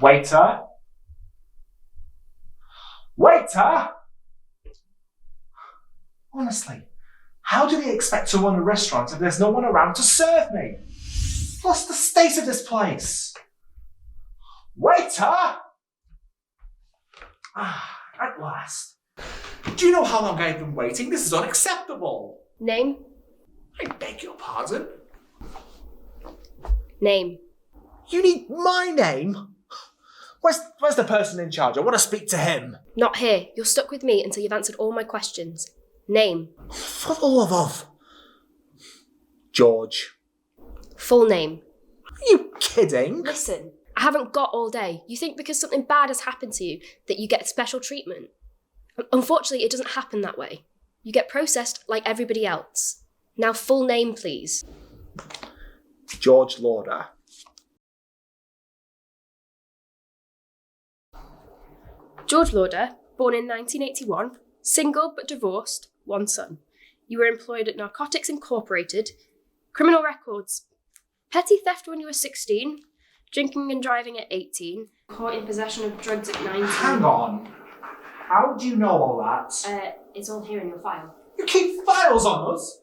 Waiter? Waiter? Honestly, how do they expect to run a restaurant if there's no one around to serve me? Plus the state of this place. Waiter! At last. Do you know how long I've been waiting? This is unacceptable. Name? I beg your pardon? Name. You need my name? Where's the person in charge? I want to speak to him. Not here. You're stuck with me until you've answered all my questions. Name. For the love of... George. Full name. Are you kidding? Listen, I haven't got all day. You think because something bad has happened to you that you get special treatment? Unfortunately, it doesn't happen that way. You get processed like everybody else. Now, full name, please. George Lauder. George Lauder, born in 1981, single but divorced, one son. You were employed at Narcotics Incorporated, criminal records, petty theft when you were 16, drinking and driving at 18, caught in possession of drugs at 19. Hang on. How do you know all that? It's all here in your file. You keep files on us?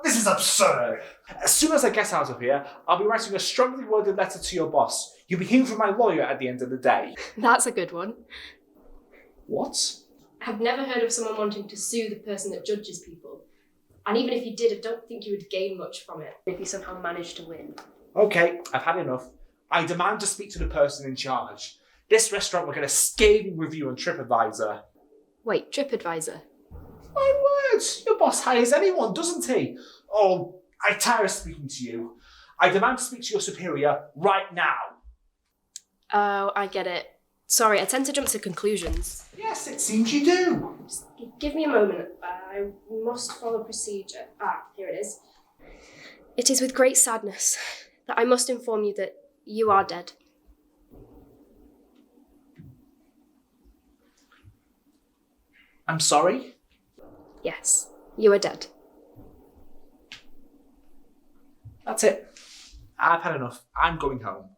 This is absurd. As soon as I get out of here, I'll be writing a strongly worded letter to your boss. You'll be hearing from my lawyer at the end of the day. That's a good one. What? I've never heard of someone wanting to sue the person that judges people. And even if you did, I don't think you would gain much from it if you somehow managed to win. Okay, I've had enough. I demand to speak to the person in charge. This restaurant will get a scathing review on TripAdvisor. Wait, TripAdvisor? My word, your boss hires anyone, doesn't he? Oh, I tire of speaking to you. I demand to speak to your superior right now. Oh, I get it. Sorry, I tend to jump to conclusions. Yes, it seems you do. Just give me a moment. I must follow procedure. Here it is. It is with great sadness that I must inform you that you are dead. I'm sorry? Yes, you are dead. That's it. I've had enough. I'm going home.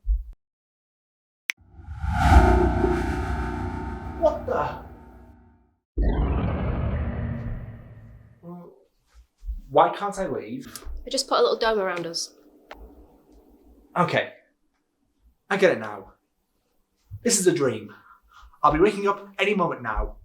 What the? Why can't I leave? I just put a little dome around us. Okay. I get it now. This is a dream. I'll be waking up any moment now.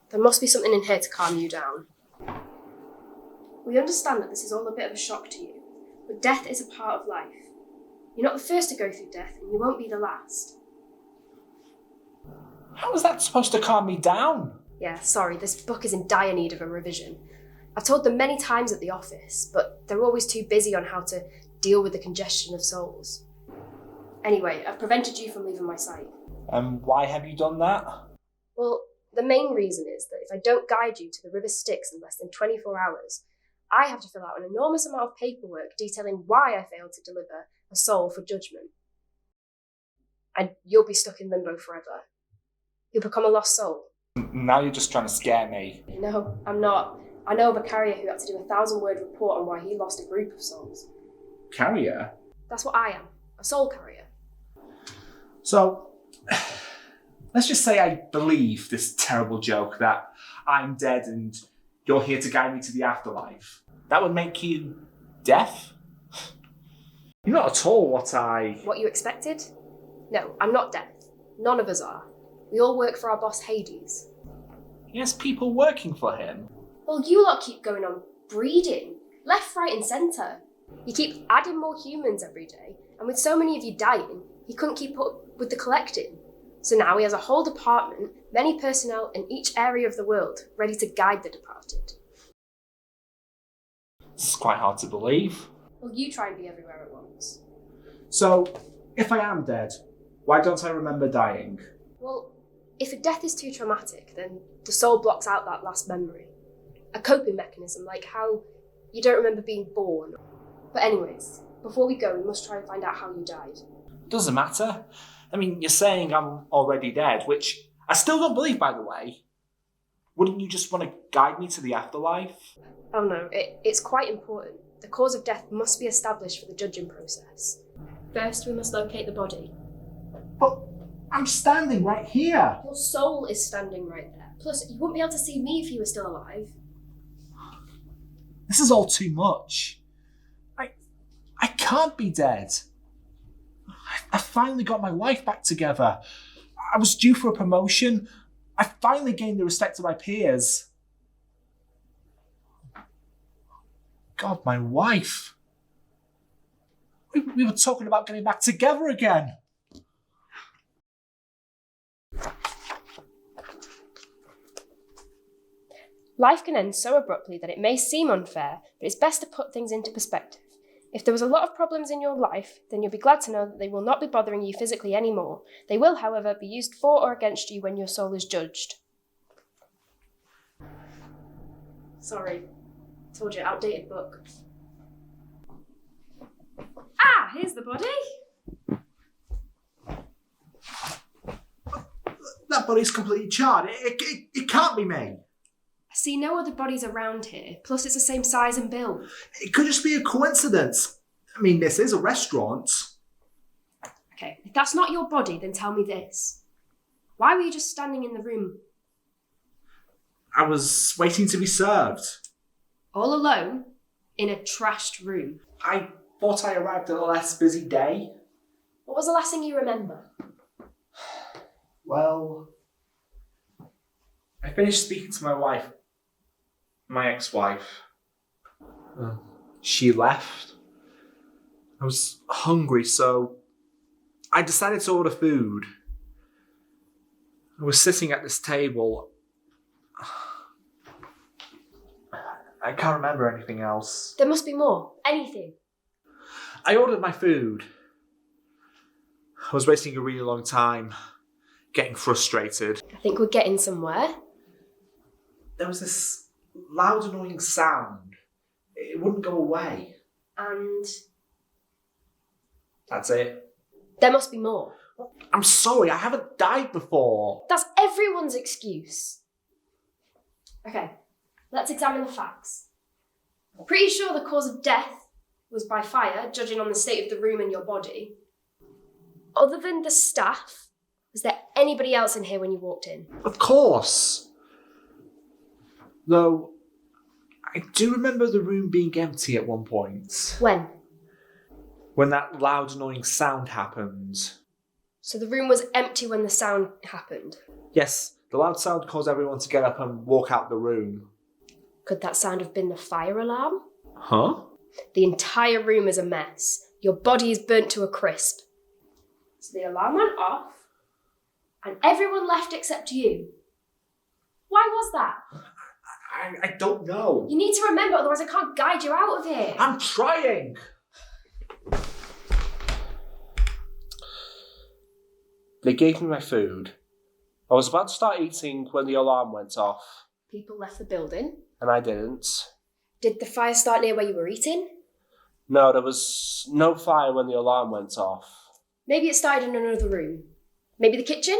There must be something in here to calm you down. We understand that this is all a bit of a shock to you, but death is a part of life. You're not the first to go through death, and you won't be the last. How is that supposed to calm me down? Yeah, sorry, this book is in dire need of a revision. I've told them many times at the office, but they're always too busy on how to deal with the congestion of souls. Anyway, I've prevented you from leaving my sight. And why have you done that? Well, the main reason is that if I don't guide you to the River Styx in less than 24 hours, I have to fill out an enormous amount of paperwork detailing why I failed to deliver a soul for judgment. And you'll be stuck in limbo forever. You'll become a lost soul. Now you're just trying to scare me. No, I'm not. I know of a carrier who had to do a 1,000-word report on why he lost a group of souls. Carrier? That's what I am, a soul carrier. So, let's just say I believe this terrible joke that I'm dead and you're here to guide me to the afterlife. That would make you deaf? You're not at all What you expected? No, I'm not deaf. None of us are. We all work for our boss Hades. He has people working for him. Well, you lot keep going on breeding. Left, right and centre. You keep adding more humans every day, and with so many of you dying, he couldn't keep up with the collecting. So now he has a whole department, many personnel in each area of the world, ready to guide the departed. This is quite hard to believe. Well, you try and be everywhere at once. So, if I am dead, why don't I remember dying? Well, if a death is too traumatic, then the soul blocks out that last memory. A coping mechanism, like how you don't remember being born. But anyways, before we go, we must try and find out how you died. Doesn't matter. I mean, you're saying I'm already dead, which I still don't believe, by the way. Wouldn't you just want to guide me to the afterlife? Oh no, it's quite important. The cause of death must be established for the judging process. First, we must locate the body. But I'm standing right here. Your soul is standing right there. Plus, you wouldn't be able to see me if you were still alive. This is all too much. I can't be dead. I finally got my life back together. I was due for a promotion. I finally gained the respect of my peers. God, my wife. We were talking about getting back together again. Life can end so abruptly that it may seem unfair, but it's best to put things into perspective. If there was a lot of problems in your life, then you'll be glad to know that they will not be bothering you physically anymore. They will, however, be used for or against you when your soul is judged. Sorry, told you, outdated book. Ah, here's the body. That body's completely charred. It can't be me. I see no other bodies around here, plus it's the same size and build. It could just be a coincidence. I mean, this is a restaurant. Okay, if that's not your body, then tell me this. Why were you just standing in the room? I was waiting to be served. All alone? In a trashed room? I thought I arrived at a less busy day. What was the last thing you remember? Well, I finished speaking to my wife, my ex-wife. She left. I was hungry, so I decided to order food. I was sitting at this table. I can't remember anything else. There must be more. Anything. I ordered my food. I was wasting a really long time, getting frustrated. I think we're getting somewhere. There was this loud, annoying sound. It wouldn't go away. And That's it. there must be more. I'm sorry, I haven't died before. That's everyone's excuse. Okay, let's examine the facts. I'm pretty sure the cause of death was by fire, judging on the state of the room and your body. Other than the staff, was there anybody else in here when you walked in? Of course. Though, I do remember the room being empty at one point. When? When that loud, annoying sound happened. So the room was empty when the sound happened. Yes, the loud sound caused everyone to get up and walk out the room. Could that sound have been the fire alarm? Huh? The entire room is a mess. Your body is burnt to a crisp. So the alarm went off, and everyone left except you. Why was that? I don't know. You need to remember, otherwise I can't guide you out of here. I'm trying. They gave me my food. I was about to start eating when the alarm went off. People left the building. And I didn't. Did the fire start near where you were eating? No, there was no fire when the alarm went off. Maybe it started in another room. Maybe the kitchen?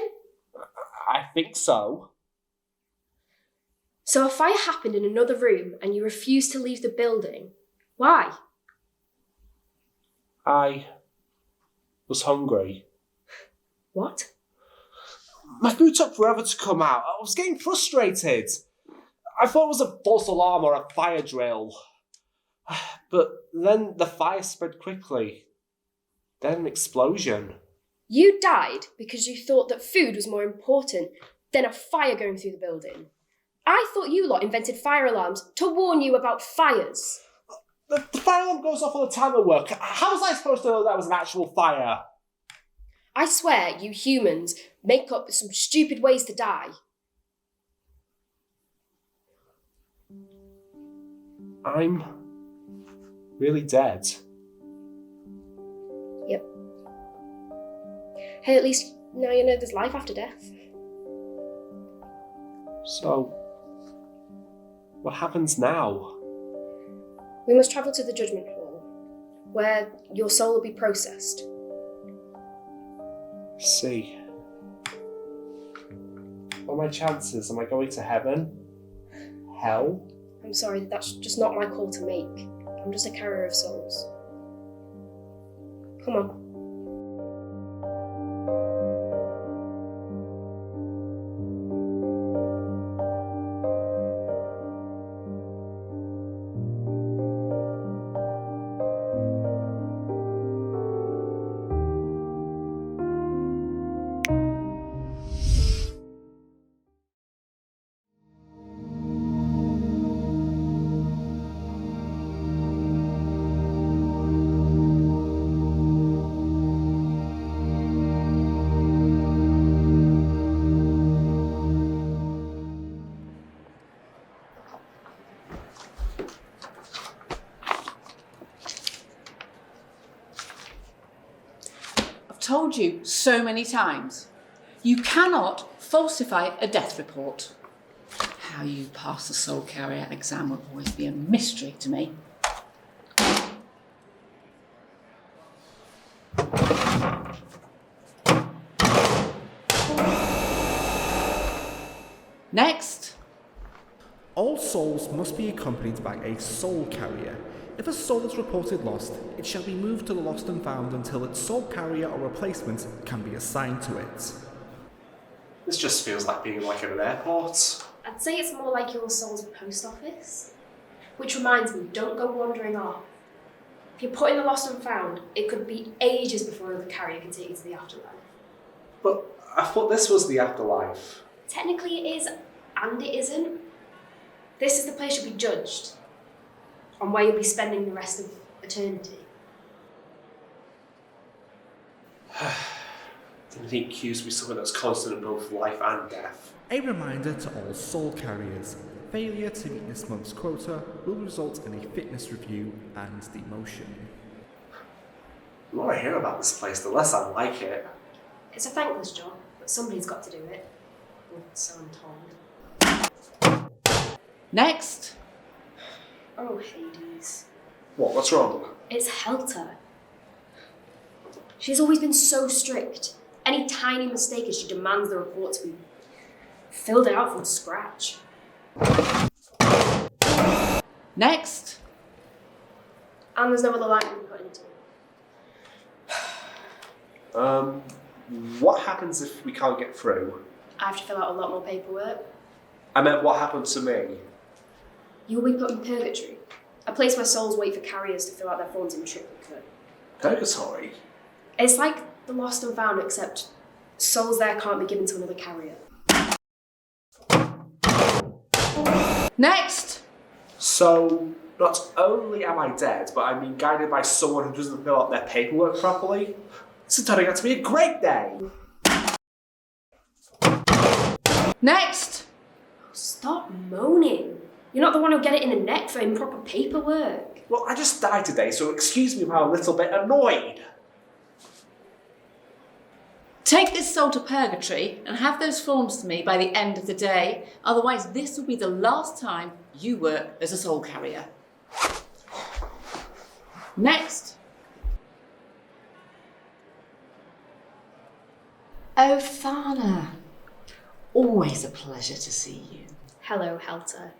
I think so. So a fire happened in another room and you refused to leave the building. Why? I was hungry. What? My food took forever to come out. I was getting frustrated. I thought it was a false alarm or a fire drill. But then the fire spread quickly. Then an explosion. You died because you thought that food was more important than a fire going through the building. I thought you lot invented fire alarms to warn you about fires. The fire alarm goes off all the time at work. How was I supposed to know that was an actual fire? I swear you humans make up some stupid ways to die. I'm really dead. Yep. Hey, at least now you know there's life after death. So, what happens now? We must travel to the judgment hall. where your soul will be processed. See. What are my chances? Am I going to heaven? Hell? I'm sorry, that's just not my call to make. I'm just a carrier of souls. Come on. Told you so many times. You cannot falsify a death report. How you pass the soul carrier exam will always be a mystery to me. Next. All souls must be accompanied by a soul carrier. If a soul is reported lost, it shall be moved to the lost and found until its soul carrier or replacement can be assigned to it. This just feels like being like at an airport. I'd say it's more like your soul's post office. Which reminds me, don't go wandering off. If you're put in the lost and found, it could be ages before the carrier can take you to the afterlife. But I thought this was the afterlife. Technically it is, and it isn't. This is the place you'll be judged on where you'll be spending the rest of eternity. Didn't he accuse me of something that's constant in both life and death? A reminder to all soul carriers, failure to meet this month's quota will result in a fitness review and demotion. The more I hear about this place, the less I like it. It's a thankless job, but somebody's got to do it. Or so I'm told. Next. Oh, Hades. What's wrong? It's Helter. She's always been so strict. Any tiny mistake and she demands the report to be filled out from scratch. Next. And there's no other line we can put into. What happens if we can't get through? I have to fill out a lot more paperwork. I meant what happened to me? You will be put in purgatory, a place where souls wait for carriers to fill out their forms in triplicate. Purgatory? It's like the lost and found, except souls there can't be given to another carrier. Next. So, not only am I dead, but I'm being guided by someone who doesn't fill out their paperwork properly. This is turning out to be a great day! Next. Stop moaning. You're not the one who'll get it in the neck for improper paperwork. Well, I just died today, so excuse me if I'm a little bit annoyed. Take this soul to purgatory and have those forms to me by the end of the day. Otherwise, this will be the last time you work as a soul carrier. Next. Oh, Thana. Always a pleasure to see you. Hello, Helter.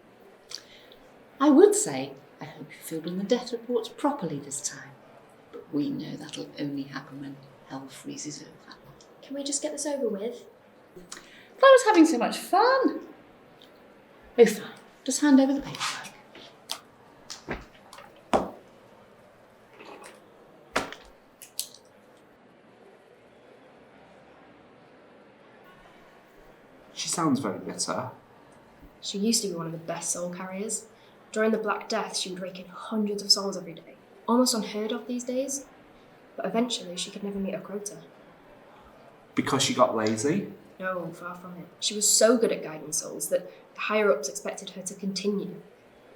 I would say I hope you filled in the death reports properly this time. But we know that'll only happen when hell freezes over. Can we just get this over with? But I was having so much fun. Oh, fine. Just hand over the paperwork. She sounds very bitter. She used to be one of the best soul carriers. During the Black Death, she would rake in hundreds of souls every day. Almost unheard of these days. But eventually, she could never meet her quota. Because she got lazy? No, far from it. She was so good at guiding souls that the higher-ups expected her to continue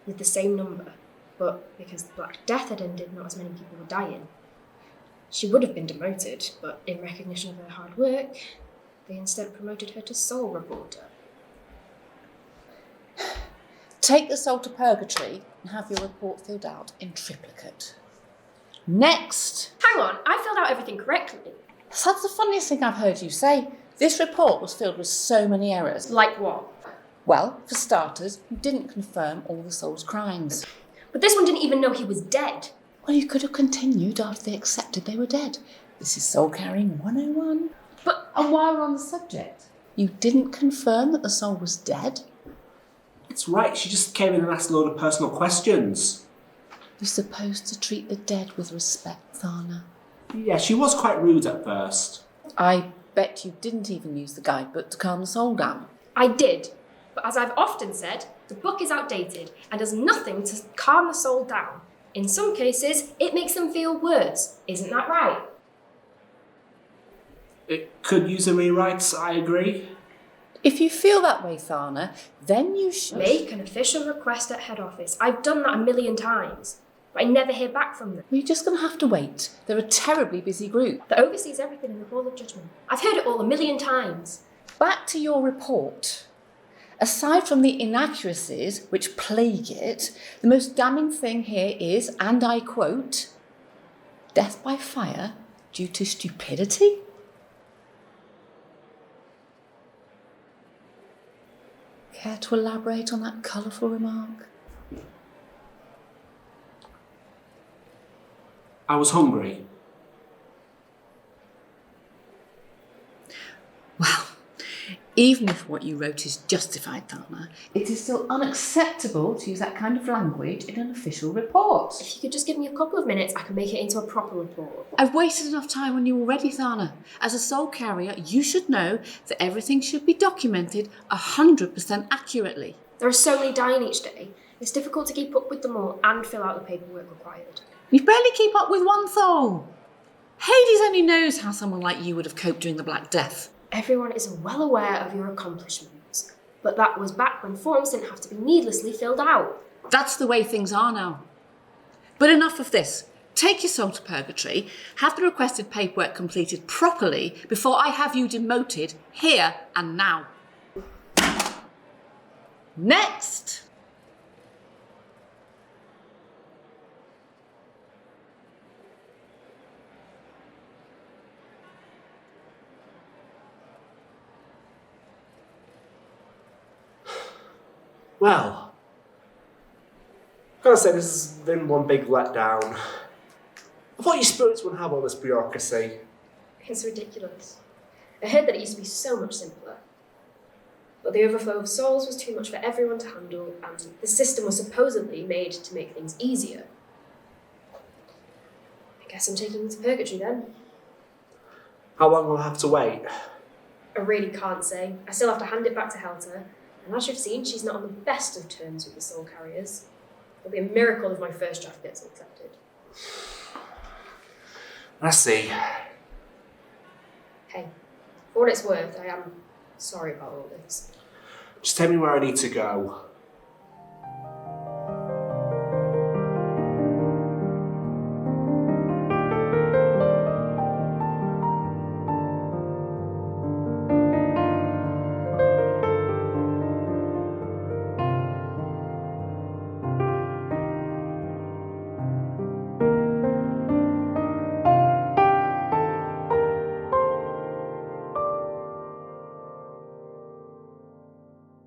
with the same number. But because the Black Death had ended, not as many people were dying. She would have been demoted, but in recognition of her hard work, they instead promoted her to soul reporter. Take the soul to purgatory and have your report filled out in triplicate. Next. Hang on, I filled out everything correctly. So that's the funniest thing I've heard you say. This report was filled with so many errors. Like what? Well, for starters, you didn't confirm all the soul's crimes. But this one didn't even know he was dead. Well, you could have continued after they accepted they were dead. This is soul carrying 101. But And while we're on the subject, you didn't confirm that the soul was dead? It's right, she just came in and asked a load of personal questions. You're supposed to treat the dead with respect, Thana. Yeah, she was quite rude at first. I bet you didn't even use the guidebook to calm the soul down. I did. But as I've often said, the book is outdated and does nothing to calm the soul down. In some cases, it makes them feel worse. Isn't that right? It could use a rewrite, I agree. If you feel that way, Thana, then you should... Make an official request at head office. I've done that 1,000,000 times. But I never hear back from them. You're just going to have to wait. They're a terribly busy group. That oversees everything in the Hall of Judgment. I've heard it all 1,000,000 times. Back to your report. Aside from the inaccuracies which plague it, the most damning thing here is, and I quote, death by fire due to stupidity? Care to elaborate on that colourful remark? I was hungry. Well, even if what you wrote is justified, Thana, it is still unacceptable to use that kind of language in an official report. If you could just give me a couple of minutes, I can make it into a proper report. I've wasted enough time on you already, Thana. As a soul carrier, you should know that everything should be documented 100% accurately. There are so many dying each day. It's difficult to keep up with them all and fill out the paperwork required. You barely keep up with one soul. Hades only knows how someone like you would have coped during the Black Death. Everyone is well aware of your accomplishments, but that was back when forms didn't have to be needlessly filled out. That's the way things are now. But enough of this. Take your soul to purgatory, have the requested paperwork completed properly before I have you demoted here and now. Next! Well, I've got to say, this has been one big letdown. I thought you spirits wouldn't have all this bureaucracy. It's ridiculous. I heard that it used to be so much simpler. But the overflow of souls was too much for everyone to handle, and the system was supposedly made to make things easier. I guess I'm taking you to purgatory then. How long will I have to wait? I really can't say. I still have to hand it back to Helter, and as you've seen, she's not on the best of terms with the soul carriers. It'll be a miracle if my first draft gets accepted. Let's see. Hey, for what it's worth, I am sorry about all this. Just tell me where I need to go.